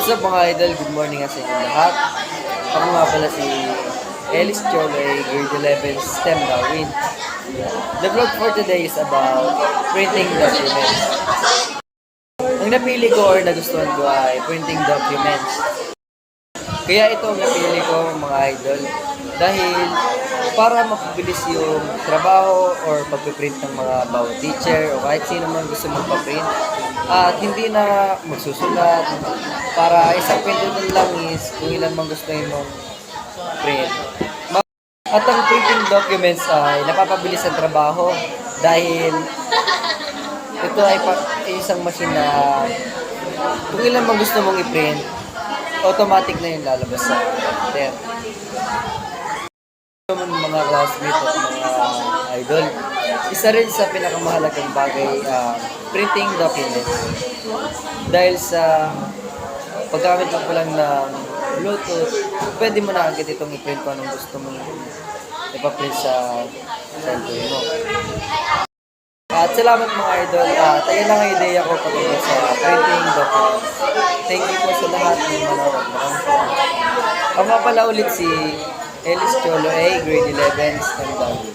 What's up mga idol? Good morning sa inyo lahat. Ako nga pala si Ellis Chole, grade 11 STEM Darwin. The vlog for today is about printing documents. Ang napili ko or nagustuhan ko ay printing documents. Kaya ito ang napili ko mga idol dahil para mapabilis yung trabaho or pagpiprint ng mga bawat teacher o kahit sino man gusto magpaprint at hindi na magsusulat para isang pindutan lang is kung ilan man gusto mong print. At ang printing documents ay napapabilis ang trabaho dahil ito ay isang machine na kung ilan man gusto mong i-print, automatic na yung lalabas sa printer. Mga classmates at mga idol, isa rin sa pinakamahalagang bagay printing documents. Dahil sa paggamit mo lang ng Bluetooth, pwede mo na agad itong i-print kung anong gusto mong ipaprint sa cellphone mo. At salamat mga idol, tayo lang ang ideya ko patungkol sa printing documents. Thank you po sa lahat ng manood. Ako nga pala ulit si Ellis Cholo A, grade 11, STEM Darwin.